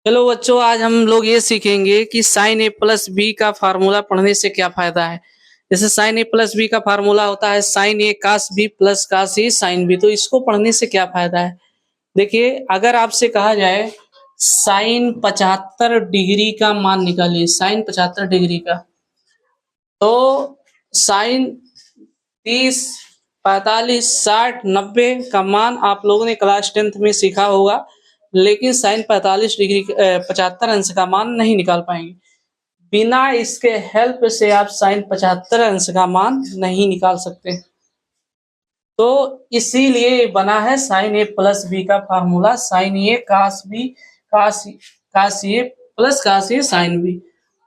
चलो बच्चों, आज हम लोग ये सीखेंगे कि साइन ए प्लस बी का फार्मूला पढ़ने से क्या फायदा है। जैसे साइन ए प्लस बी का फार्मूला होता है साइन ए कास बी प्लस कास ए साइन बी। तो इसको पढ़ने से क्या फायदा है। देखिए, अगर आपसे कहा जाए साइन 75 डिग्री का मान निकालिए, साइन 75 डिग्री का, तो साइन 30, 45, 60, 90 का मान आप लोगों ने क्लास 10th में सीखा होगा, लेकिन साइन 45 डिग्री 75 अंश का मान नहीं निकाल पाएंगे। बिना इसके हेल्प से आप साइन 75 अंश का मान नहीं निकाल सकते। तो इसीलिए बना है साइन ए प्लस बी का फार्मूला, साइन ए कास बी कास ए प्लस कास ए साइन बी।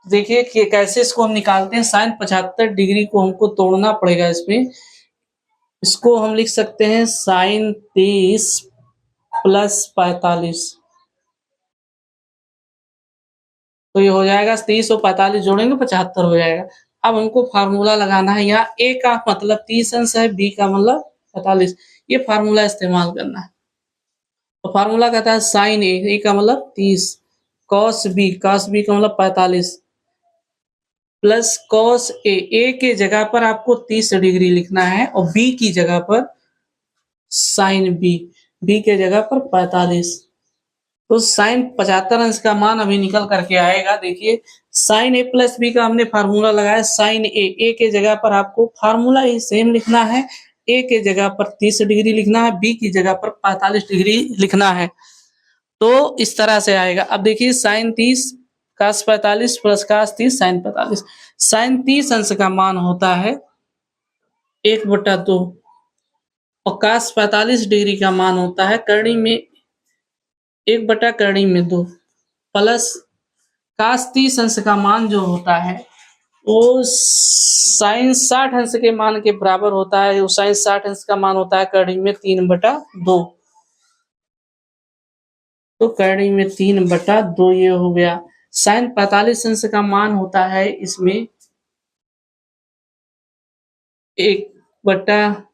देखिए कि कैसे इसको हम निकालते हैं। साइन 75 डिग्री को हमको तोड़ना पड़ेगा इसमें। इसको हम लिख सकते हैं साइन 30 प्लस 45। तो ये हो जाएगा 30 और 45 जोड़ेंगे 75 हो जाएगा। अब हमको फार्मूला लगाना है। यहाँ ए का मतलब 30 अंश है, बी का मतलब 45। ये फार्मूला इस्तेमाल करना है। तो फार्मूला कहता है साइन ए का मतलब 30, कॉस बी का मतलब 45 प्लस कॉस ए के जगह पर आपको 30 डिग्री लिखना है और बी की जगह पर साइन बी के जगह पर 45। तो साइन 75 अंश का मान अभी निकल करके आएगा। देखिए, साइन ए प्लस बी का हमने फार्मूला लगाया। साइन ए के जगह पर आपको फार्मूला ही सेम लिखना है। ए के जगह पर 30 डिग्री लिखना है, बी की जगह पर 45 डिग्री लिखना है। तो इस तरह से आएगा। अब देखिए, साइन 30 कास 45 प्लस कास 30 साइन 45। साइन 30 अंश का मान होता है 1/2 और कास 45 डिग्री का मान होता है करणी में 1/2 प्लस कास 30 अंश का मान जो होता है वो साइन 60 अंश के मान के बराबर होता है। वो साइन 60 अंश का मान होता है करणी में 3/2। तो करणी में 3/2 ये हो गया। साइन 45 अंश का मान होता है इसमें 1/2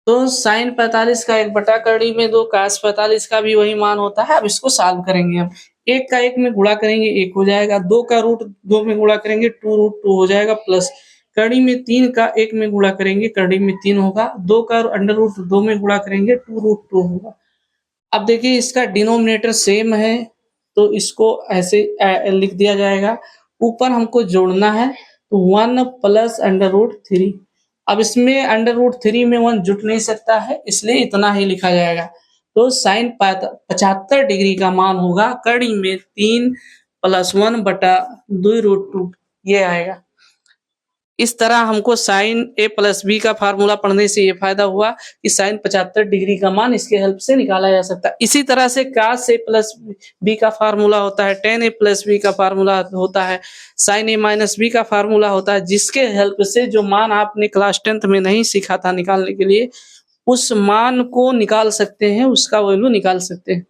तो साइन 45 का 1/2 कास 45 का भी वही मान होता है। अब इसको सॉल्व करेंगे हम। 1 का 1 में गुणा करेंगे 1 हो जाएगा, 2 का रूट 2 में गुणा करेंगे 2√2 हो जाएगा, प्लस करणी में 3 का 1 में गुणा करेंगे करणी में 3 होगा, 2 का √2 में गुणा करेंगे 2√2 होगा। अब देखिए, इसका डिनोमिनेटर सेम है तो इसको ऐसे लिख दिया जाएगा। ऊपर हमको जोड़ना है तो 1 प्लस √3। अब इसमें √3 में 1 जुट नहीं सकता है, इसलिए इतना ही लिखा जाएगा। तो साइन 75 डिग्री का मान होगा करणी में 3 प्लस 1/2√2 ये आएगा। इस तरह हमको साइन ए प्लस बी का फार्मूला पढ़ने से ये फायदा हुआ कि साइन 75 डिग्री का मान इसके हेल्प से निकाला जा सकता है। इसी तरह से कास ए प्लस बी का फार्मूला होता है, टेन ए प्लस बी का फार्मूला होता है, साइन ए माइनस बी का फार्मूला होता है, जिसके हेल्प से जो मान आपने क्लास 10th में नहीं सीखा था निकालने के लिए, उस मान को निकाल सकते हैं, उसका वैल्यू निकाल सकते हैं।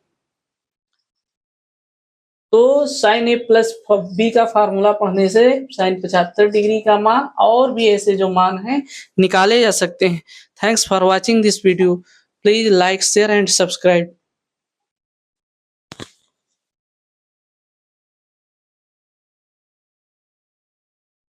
तो साइन ए प्लस बी का फार्मूला पढ़ने से साइन 75 डिग्री का मान और भी ऐसे जो मान हैं निकाले जा सकते हैं। Thanks for watching this video. Please like share and subscribe.